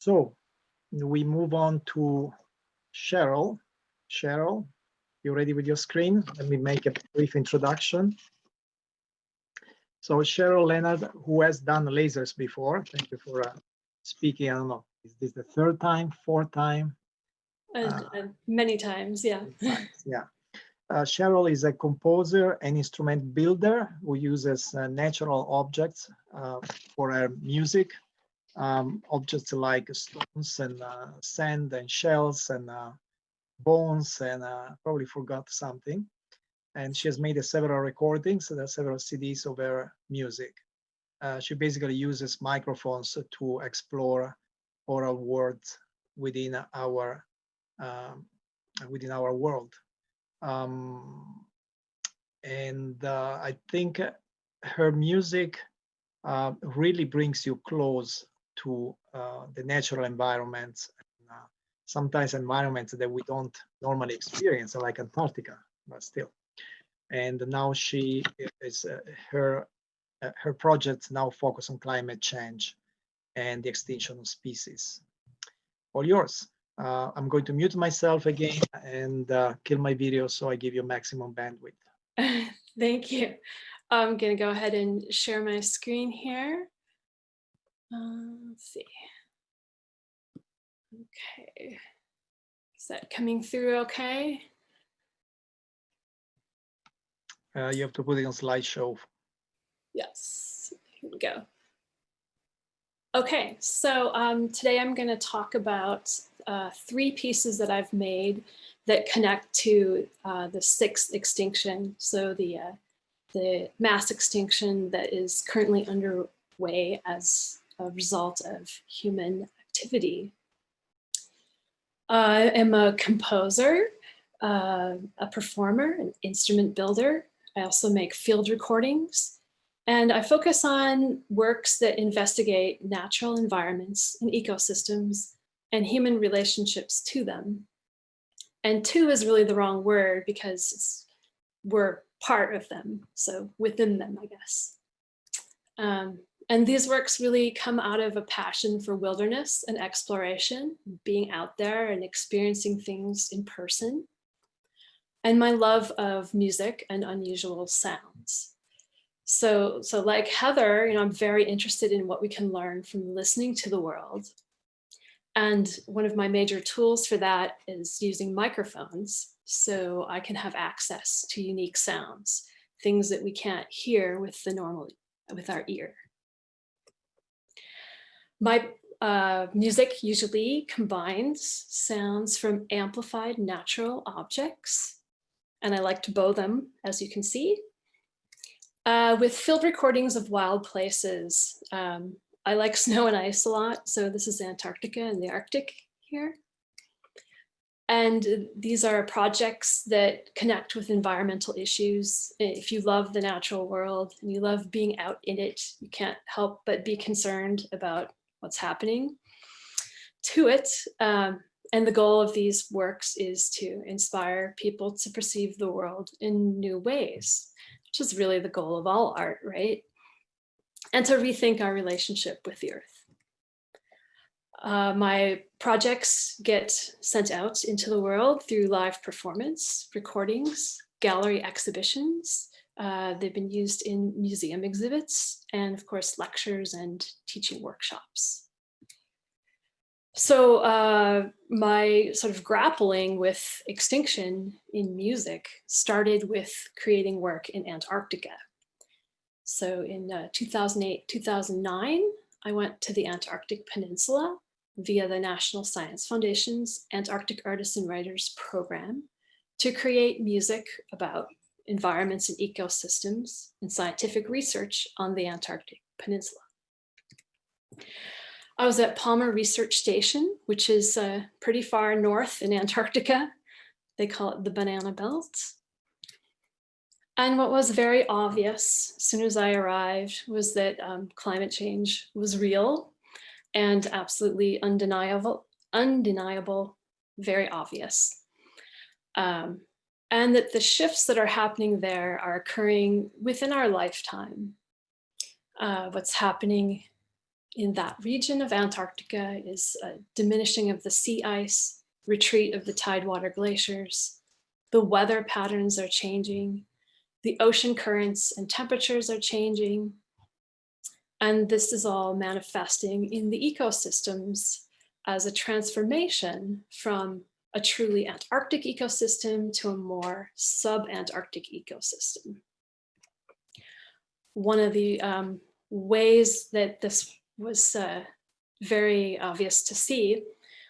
So we move on to Cheryl. Cheryl, you ready with your screen? Let me make a brief introduction. So Cheryl Leonard, who has done lasers before, thank you for speaking. I don't know, is this the third time, fourth time? Many times, yeah. Yeah. Cheryl is a composer and instrument builder who uses natural objects for her music. Objects like stones and sand and shells and bones, and probably forgot something. And she has made several recordings, so there are several CDs of her music. She basically uses microphones to explore oral words within our world. And I think her music really brings you close to the natural environments, sometimes environments that we don't normally experience, like Antarctica, but still. And now she is her projects now focus on climate change and the extinction of species. All yours. I'm going to mute myself again and kill my video so I give you maximum bandwidth. Thank you. I'm going to go ahead and share my screen here. Let's see. Okay. Is that coming through okay? You have to put it on slideshow. Yes, here we go. Okay, so today I'm going to talk about 3 pieces that I've made that connect to the 6th extinction. So the mass extinction that is currently underway as a result of human activity. I am a composer, a performer, an instrument builder. I also make field recordings. And I focus on works that investigate natural environments and ecosystems and human relationships to them. And to is really the wrong word because we're part of them, so within them, I guess. And these works really come out of a passion for wilderness and exploration, being out there and experiencing things in person, and my love of music and unusual sounds. So like Heather, I'm very interested in what we can learn from listening to the world. And one of my major tools for that is using microphones, so I can have access to unique sounds, things that we can't hear with our ear. My music usually combines sounds from amplified natural objects, and I like to bow them, as you can see. With field recordings of wild places. I like snow and ice a lot, so this is Antarctica and the Arctic here. And these are projects that connect with environmental issues. If you love the natural world and you love being out in it, you can't help but be concerned about what's happening to it. And the goal of these works is to inspire people to perceive the world in new ways, which is really the goal of all art, right? And to rethink our relationship with the earth. My projects get sent out into the world through live performance, recordings, gallery exhibitions. They've been used in museum exhibits, and of course, lectures and teaching workshops. So my sort of grappling with extinction in music started with creating work in Antarctica. So in 2008, 2009, I went to the Antarctic Peninsula via the National Science Foundation's Antarctic Artists and Writers program to create music about environments and ecosystems and scientific research on the Antarctic Peninsula. I was at Palmer Research Station, which is pretty far north in Antarctica. They call it the Banana Belt. And what was very obvious as soon as I arrived was that climate change was real and absolutely undeniable, very obvious. And that the shifts that are happening there are occurring within our lifetime. What's happening in that region of Antarctica is a diminishing of the sea ice, retreat of the tidewater glaciers. The weather patterns are changing. The ocean currents and temperatures are changing. And this is all manifesting in the ecosystems as a transformation from a truly Antarctic ecosystem to a more sub-Antarctic ecosystem. One of the ways that this was very obvious to see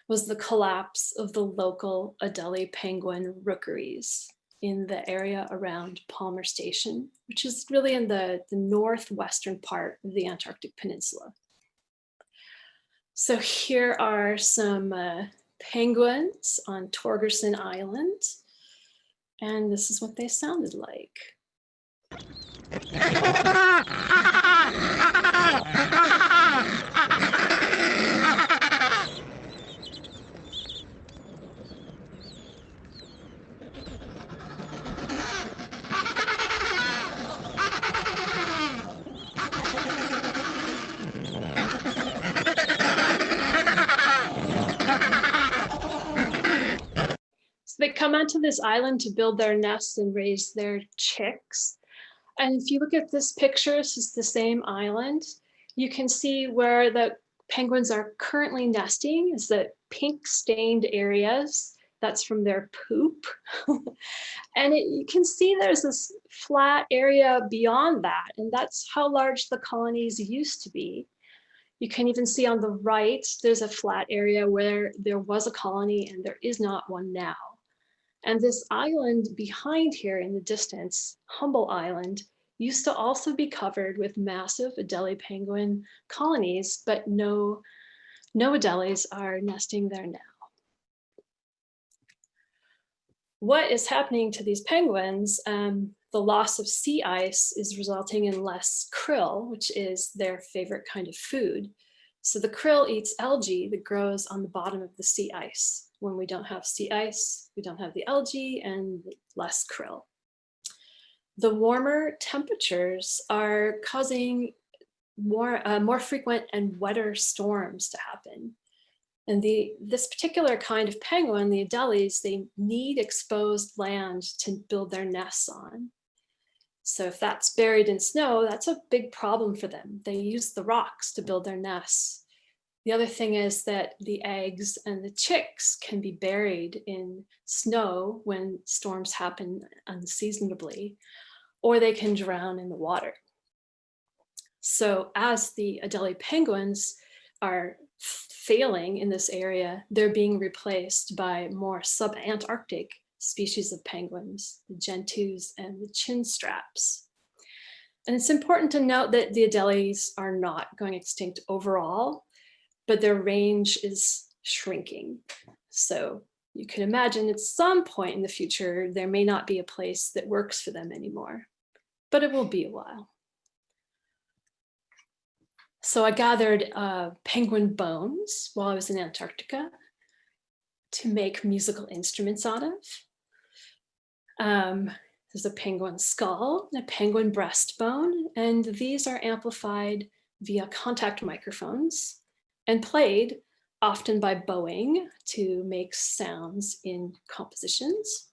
was the collapse of the local Adelie penguin rookeries in the area around Palmer Station, which is really in the northwestern part of the Antarctic Peninsula. So here are some penguins on Torgerson Island, and this is what they sounded like. They come onto this island to build their nests and raise their chicks. And if you look at this picture, this is the same island. You can see where the penguins are currently nesting is the pink stained areas. That's from their poop. And you can see there's this flat area beyond that. And that's how large the colonies used to be. You can even see on the right, there's a flat area where there was a colony and there is not one now. And this island behind here in the distance, Humble Island, used to also be covered with massive Adelie penguin colonies, but no Adelies are nesting there now. What is happening to these penguins? The loss of sea ice is resulting in less krill, which is their favorite kind of food. So the krill eats algae that grows on the bottom of the sea ice. When we don't have sea ice, we don't have the algae and less krill. The warmer temperatures are causing more frequent and wetter storms to happen. And this particular kind of penguin, the Adelies, they need exposed land to build their nests on. So if that's buried in snow, that's a big problem for them. They use the rocks to build their nests. The other thing is that the eggs and the chicks can be buried in snow when storms happen unseasonably, or they can drown in the water. So as the Adelie penguins are failing in this area, they're being replaced by more sub-Antarctic species of penguins, the gentoos and the chinstraps. And it's important to note that the Adelies are not going extinct overall, but their range is shrinking. So you can imagine at some point in the future, there may not be a place that works for them anymore, but it will be a while. So I gathered penguin bones while I was in Antarctica to make musical instruments out of. There's a penguin skull, a penguin breastbone, and these are amplified via contact microphones and played often by bowing to make sounds in compositions.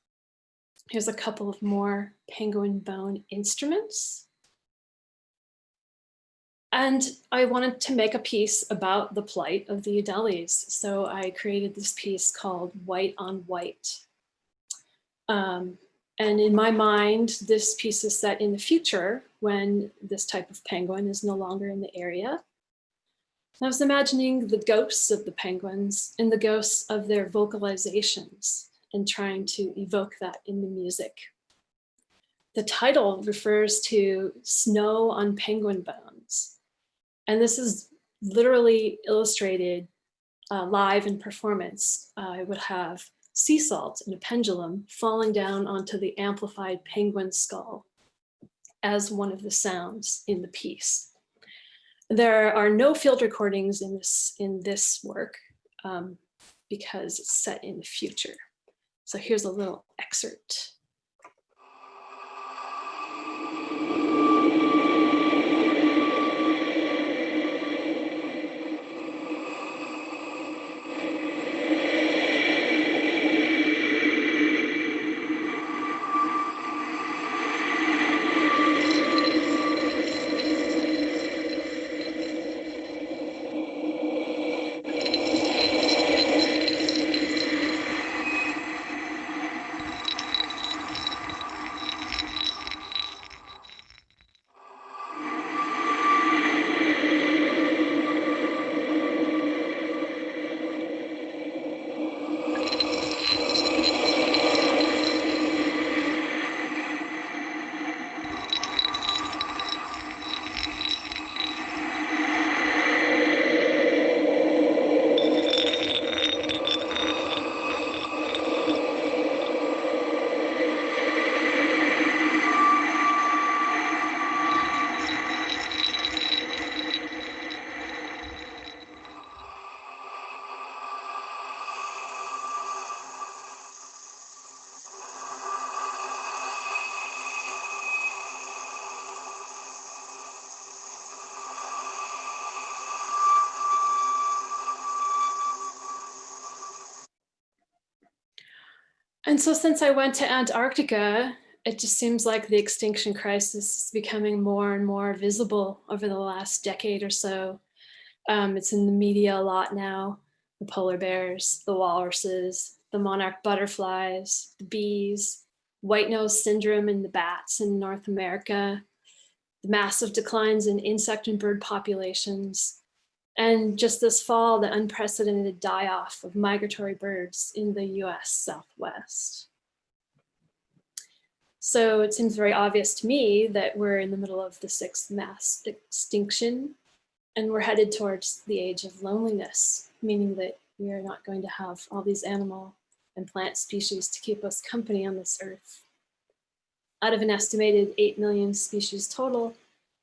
Here's a couple of more penguin bone instruments. And I wanted to make a piece about the plight of the Adelies. So I created this piece called White on White. And in my mind, this piece is set in the future when this type of penguin is no longer in the area. I was imagining the ghosts of the penguins and the ghosts of their vocalizations and trying to evoke that in the music. The title refers to snow on penguin bones. And this is literally illustrated live in performance. I would have sea salt and a pendulum falling down onto the amplified penguin skull as one of the sounds in the piece. There are no field recordings in this work because it's set in the future. So here's a little excerpt. And so since I went to Antarctica, it just seems like the extinction crisis is becoming more and more visible over the last decade or so. It's in the media a lot now. The polar bears, the walruses, the monarch butterflies, the bees, white nose syndrome in the bats in North America, the massive declines in insect and bird populations, and just this fall, the unprecedented die-off of migratory birds in the US Southwest. So it seems very obvious to me that we're in the middle of the 6th mass extinction, and we're headed towards the age of loneliness, meaning that we are not going to have all these animal and plant species to keep us company on this earth. Out of an estimated 8 million species total,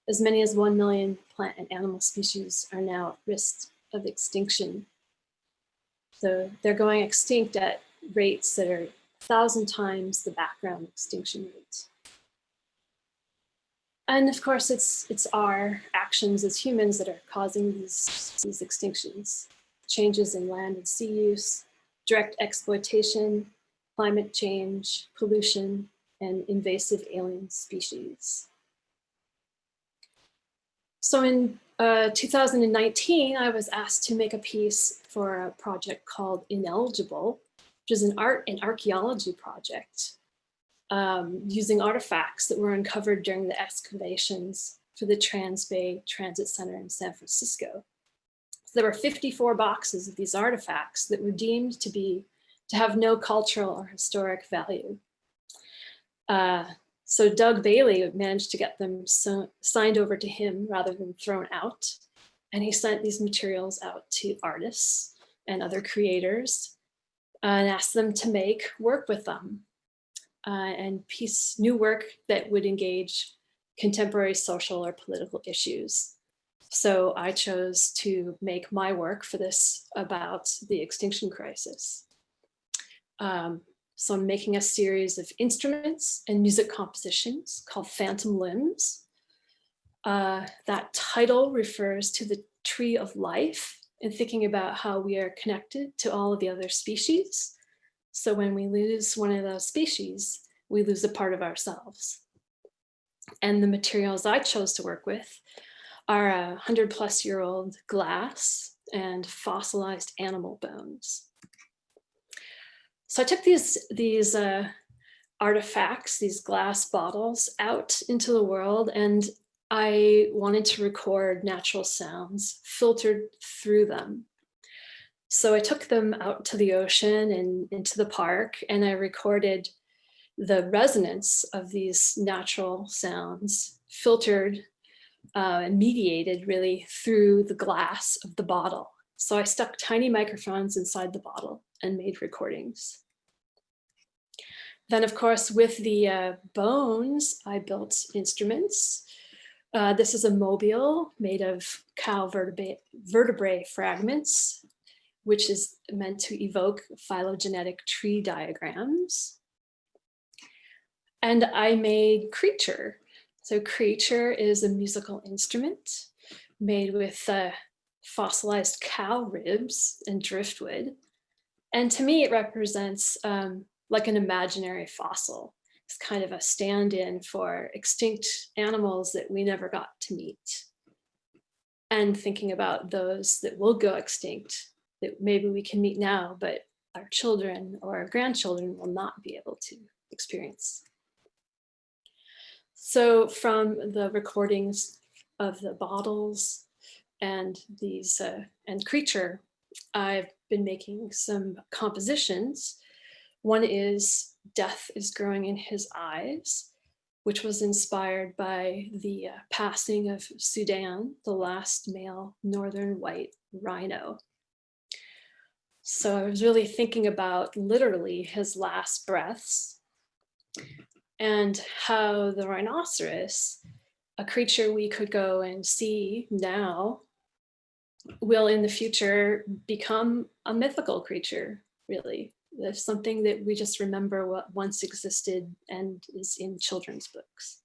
as many as 1 million plant and animal species are now at risk of extinction. So they're going extinct at rates that are 1,000 times the background extinction rate. And of course, it's our actions as humans that are causing these extinctions. Changes in land and sea use, direct exploitation, climate change, pollution, and invasive alien species. So in 2019, I was asked to make a piece for a project called Ineligible, which is an art and archaeology project using artifacts that were uncovered during the excavations for the Transbay Transit Center in San Francisco. So there were 54 boxes of these artifacts that were deemed to have no cultural or historic value. So Doug Bailey managed to get them signed over to him rather than thrown out. And he sent these materials out to artists and other creators and asked them to make work with them and new work that would engage contemporary social or political issues. So I chose to make my work for this about the extinction crisis. So I'm making a series of instruments and music compositions called Phantom Limbs. That title refers to the tree of life and thinking about how we are connected to all of the other species. So when we lose one of those species, we lose a part of ourselves. And the materials I chose to work with are 100-plus-year-old glass and fossilized animal bones. So I took these artifacts, these glass bottles, out into the world, and I wanted to record natural sounds filtered through them. So I took them out to the ocean and into the park, and I recorded the resonance of these natural sounds filtered and mediated really through the glass of the bottle. So I stuck tiny microphones inside the bottle and made recordings. Then, of course, with the bones, I built instruments. This is a mobile made of cow vertebrae fragments, which is meant to evoke phylogenetic tree diagrams. And I made Creature. So Creature is a musical instrument made with fossilized cow ribs and driftwood. And to me, it represents like an imaginary fossil. It's kind of a stand-in for extinct animals that we never got to meet. And thinking about those that will go extinct, that maybe we can meet now, but our children or our grandchildren will not be able to experience. So from the recordings of the bottles and these and Creature, I've been making some compositions. One is Death is Growing in His Eyes, which was inspired by the passing of Sudan, the last male northern white rhino. So I was really thinking about literally his last breaths and how the rhinoceros, a creature we could go and see now, will in the future become a mythical creature, really. There's something that we just remember what once existed and is in children's books.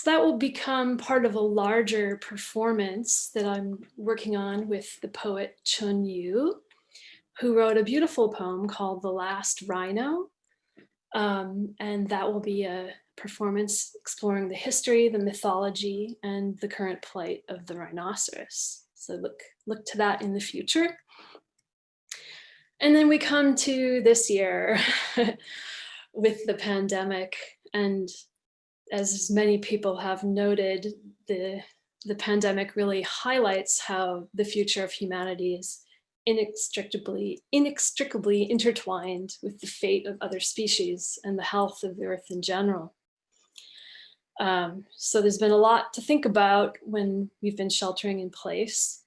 So that will become part of a larger performance that I'm working on with the poet Chun Yu, who wrote a beautiful poem called The Last Rhino. And that will be a performance exploring the history, the mythology, and the current plight of the rhinoceros. So look to that in the future. And then we come to this year with the pandemic. And as many people have noted, the pandemic really highlights how the future of humanity is inextricably intertwined with the fate of other species and the health of the earth in general. So there's been a lot to think about when we've been sheltering in place.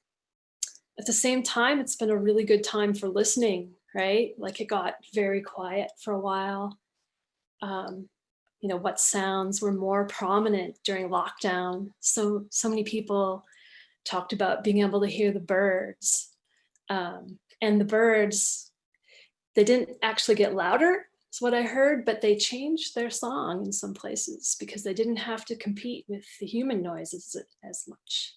At the same time, it's been a really good time for listening, right? Like it got very quiet for a while. You know, what sounds were more prominent during lockdown? So many people talked about being able to hear the birds. And the birds, they didn't actually get louder, is what I heard, but they changed their song in some places because they didn't have to compete with the human noises as much.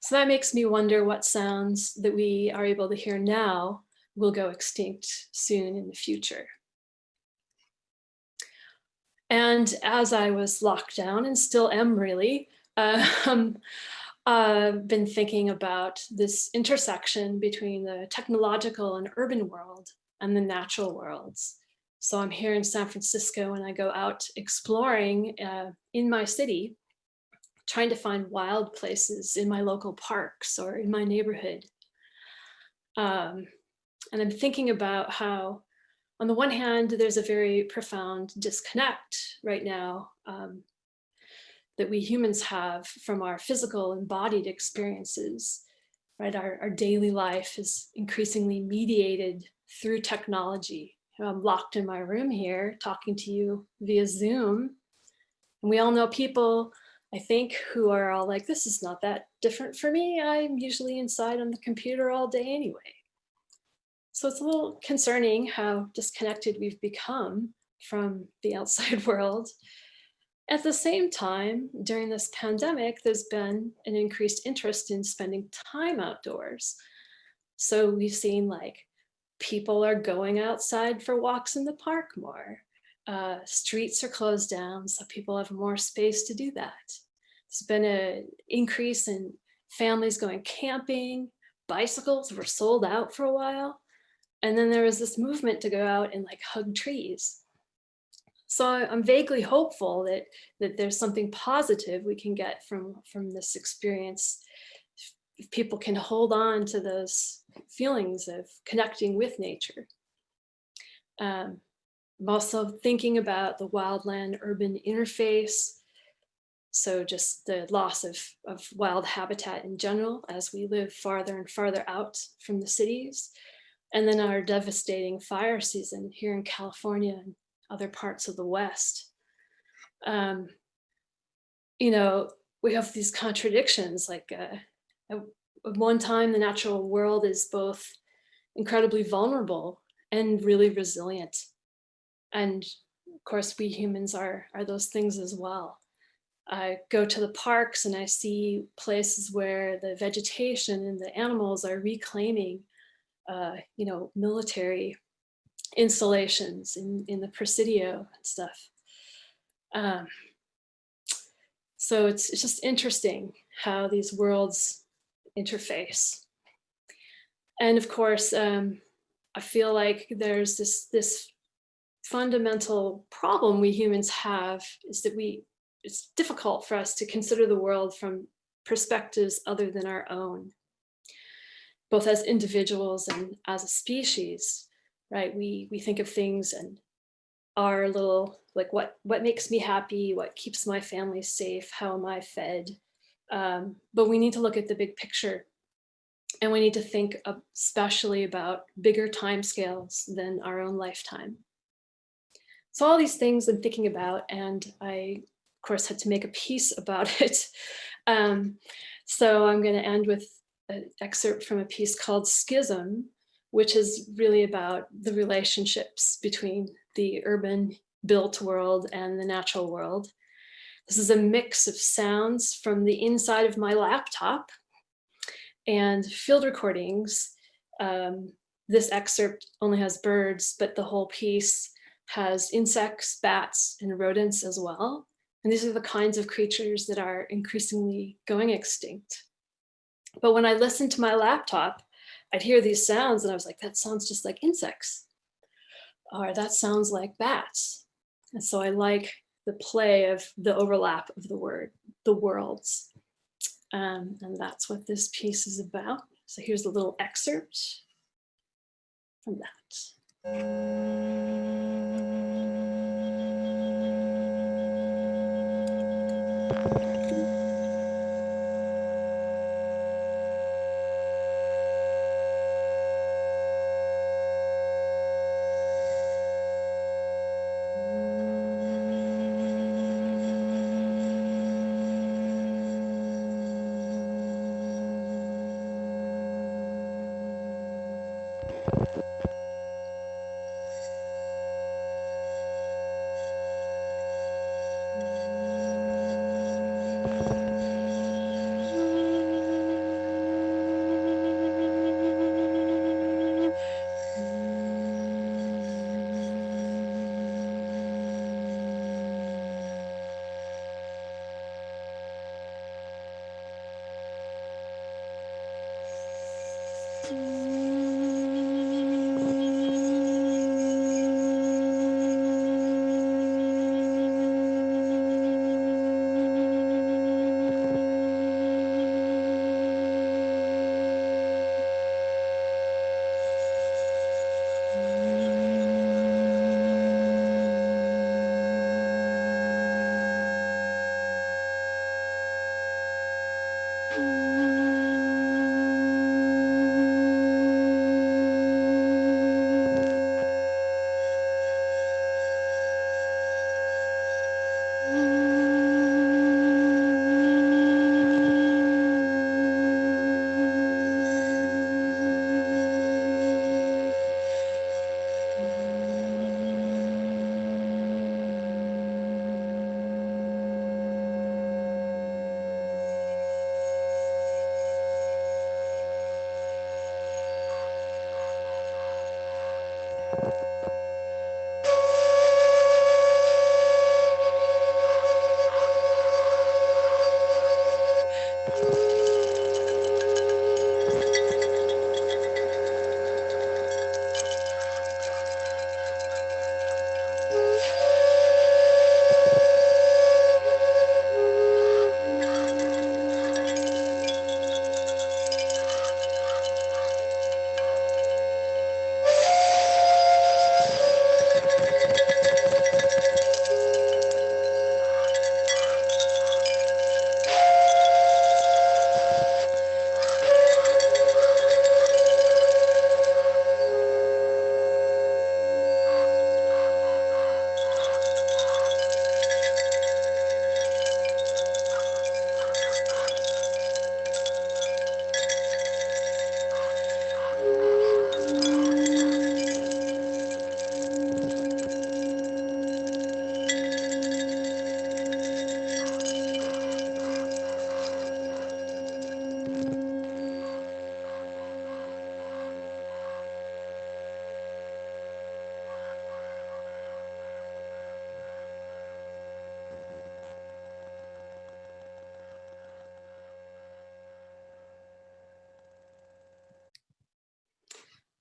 So that makes me wonder what sounds that we are able to hear now will go extinct soon in the future. And as I was locked down, and still am really, I've been thinking about this intersection between the technological and urban world and the natural worlds. So I'm here in San Francisco and I go out exploring in my city, trying to find wild places in my local parks or in my neighborhood. And I'm thinking about how, on the one hand, there's a very profound disconnect right now that we humans have from our physical embodied experiences, right? Our daily life is increasingly mediated through technology. You know, I'm locked in my room here talking to you via Zoom. And we all know people, I think, who are all like, this is not that different for me. I'm usually inside on the computer all day anyway. So it's a little concerning how disconnected we've become from the outside world. At the same time, during this pandemic, there's been an increased interest in spending time outdoors. So we've seen like people are going outside for walks in the park more. Streets are closed down, so people have more space to do that. There's been an increase in families going camping. Bicycles were sold out for a while. And then there was this movement to go out and like hug trees. So I'm vaguely hopeful that there's something positive we can get from this experience. If people can hold on to those feelings of connecting with nature. I'm also thinking about the wildland-urban interface. So just the loss of wild habitat in general as we live farther and farther out from the cities. And then our devastating fire season here in California and other parts of the West. You know, we have these contradictions, like at one time, the natural world is both incredibly vulnerable and really resilient. And of course, we humans are those things as well. I go to the parks and I see places where the vegetation and the animals are reclaiming, you know, military installations in the Presidio and stuff. So it's just interesting how these worlds interface. And of course, I feel like there's this fundamental problem we humans have is that it's difficult for us to consider the world from perspectives other than our own, both as individuals and as a species, right? We think of things and our little, like what makes me happy, what keeps my family safe, how am I fed? But we need to look at the big picture, and we need to think especially about bigger timescales than our own lifetime. So all these things I'm thinking about, and I, of course, had to make a piece about it. So I'm going to end with an excerpt from a piece called Schism, which is really about the relationships between the urban built world and the natural world. This is a mix of sounds from the inside of my laptop and field recordings. This excerpt only has birds, but the whole piece has insects, bats, and rodents as well. And these are the kinds of creatures that are increasingly going extinct. But when I listened to my laptop, I'd hear these sounds and I was like, that sounds just like insects, or that sounds like bats. And so I like the play of the overlap of the worlds. And that's what this piece is about. So here's a little excerpt from that.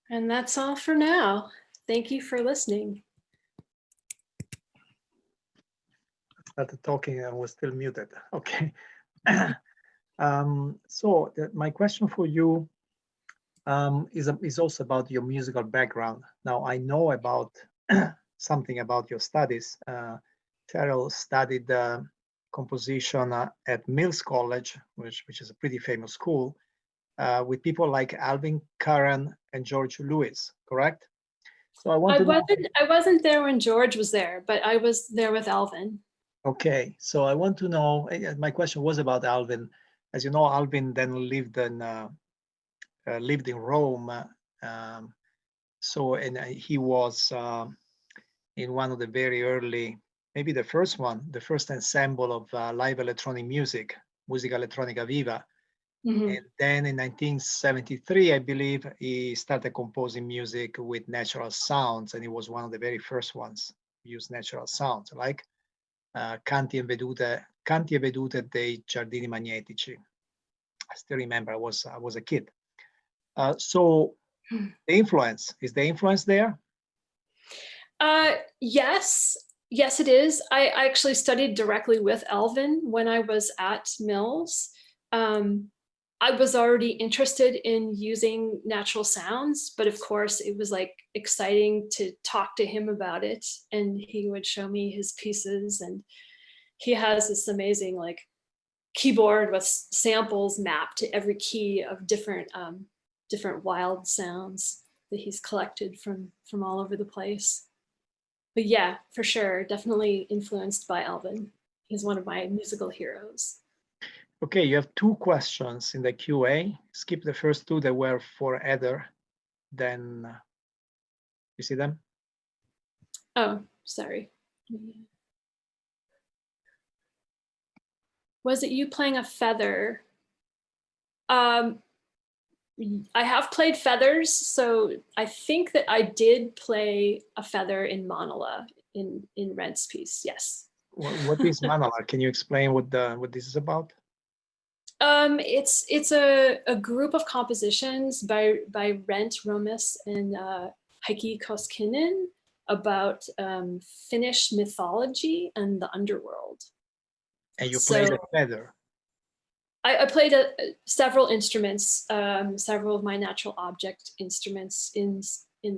And that's all for now. Thank you for listening. Started talking and was still muted. Okay. My question for you is also about your musical background. Now, I know about something about your studies. Cheryl studied composition at Mills College, which is a pretty famous school, with people like Alvin Curran and George Lewis, correct? So I wasn't there when George was there, but I was there with Alvin. Okay, so I want to know, my question was about Alvin. As you know, Alvin then lived in Rome. He was in one of the very early maybe the first one, the first ensemble of live electronic music, Musica Elettronica Viva. And then in 1973, I believe, he started composing music with natural sounds, and he was one of the very first ones to use natural sounds, like canti e vedute dei giardini magnetici. I still remember I was a kid. So the influence, is the influence there? Yes, it is. I actually studied directly with Alvin when I was at Mills. I was already interested in using natural sounds, but of course it was like exciting to talk to him about it, and he would show me his pieces, and he has this amazing like keyboard with samples mapped to every key of different wild sounds that he's collected from all over the place. But yeah, for sure, definitely influenced by Alvin. He's one of my musical heroes. Okay, you have 2 questions in the QA. Skip the first 2 that were for Heather. Then, you see them? Oh, sorry. Was it you playing a feather? I have played feathers, so I think that I did play a feather in Manala in Rent's piece. Yes. What is Manala? Can you explain what this is about? It's a group of compositions by Rent Romis and Heikki Koskinen about Finnish mythology and the underworld. And you played a feather. I played several instruments, several of my natural object instruments in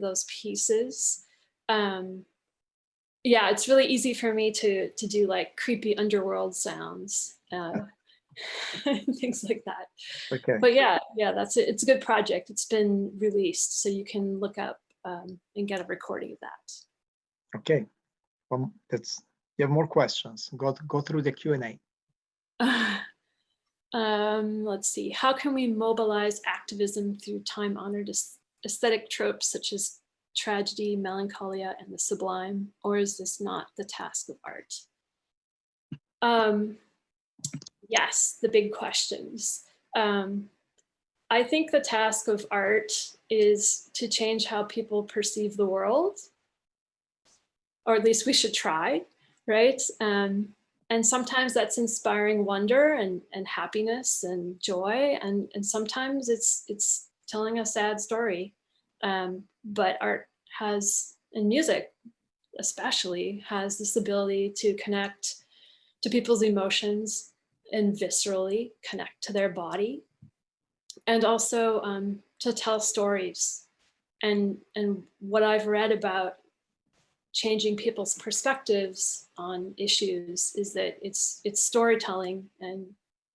those pieces. Yeah, it's really easy for me to do like creepy underworld sounds. Things like that. Okay. But yeah, that's it. It's a good project. It's been released, so you can look up and get a recording of that. Okay. You have more questions. Go through the Q&A. Let's see. How can we mobilize activism through time-honored aesthetic tropes such as tragedy, melancholia, and the sublime? Or is this not the task of art? Yes, the big questions. I think the task of art is to change how people perceive the world, or at least we should try, right? And sometimes that's inspiring wonder and happiness and joy, and sometimes it's telling a sad story. But art has, and music especially, has this ability to connect to people's emotions and viscerally connect to their body, and also to tell stories. And what I've read about changing people's perspectives on issues is that it's storytelling and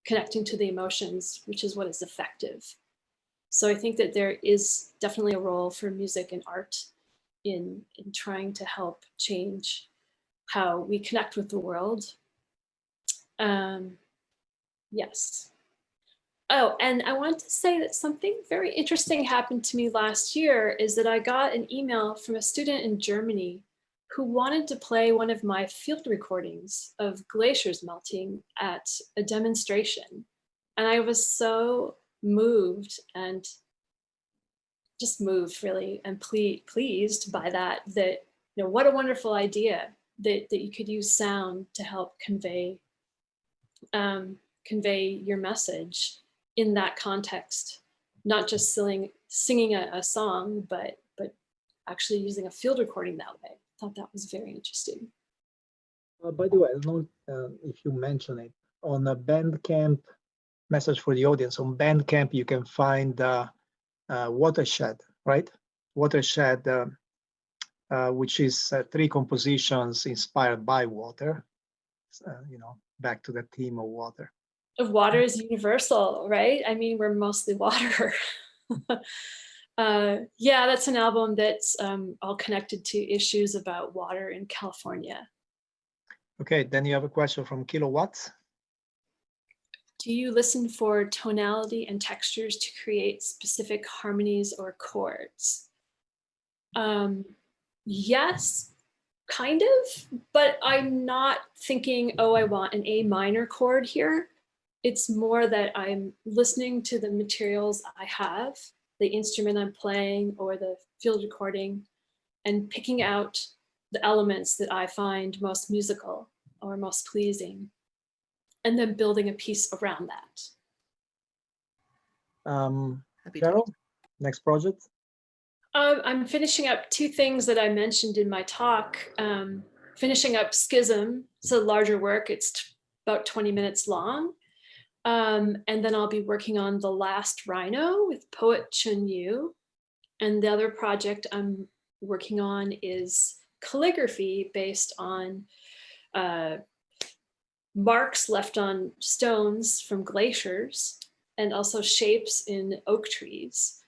connecting to the emotions, which is what is effective. So I think that there is definitely a role for music and art in trying to help change how we connect with the world. Yes. Oh, and I want to say that something very interesting happened to me last year is that I got an email from a student in Germany who wanted to play one of my field recordings of glaciers melting at a demonstration. And I was so moved and just moved really and pleased by that, you know, what a wonderful idea that you could use sound to help convey your message in that context, not just singing a song, but actually using a field recording that way. I thought that was very interesting. By the way, I don't know if you mentioned it on a Bandcamp, message for the audience. On Bandcamp, you can find Watershed, right? Watershed, which is 3 compositions inspired by water. You know, back to the theme of water. Water is universal, right? I mean, we're mostly water. Yeah, that's an album that's all connected to issues about water in California. Okay, then you have a question from Kilowatts. Do you listen for tonality and textures to create specific harmonies or chords? Yes, kind of, but I'm not thinking, oh, I want an A minor chord here. It's more that I'm listening to the materials I have, the instrument I'm playing or the field recording, and picking out the elements that I find most musical or most pleasing, and then building a piece around that. Cheryl, next project? I'm finishing up two things that I mentioned in my talk. Finishing up Schism. It's a larger work. It's about 20 minutes long. And then I'll be working on The Last Rhino with poet Chun Yu. And the other project I'm working on is calligraphy based on marks left on stones from glaciers and also shapes in oak trees.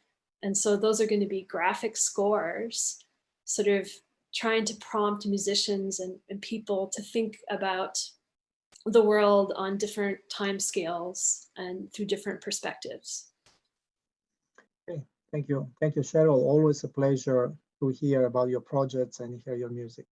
And so those are going to be graphic scores, sort of trying to prompt musicians and people to think about the world on different time scales and through different perspectives. Okay, thank you. Thank you, Cheryl. Always a pleasure to hear about your projects and hear your music.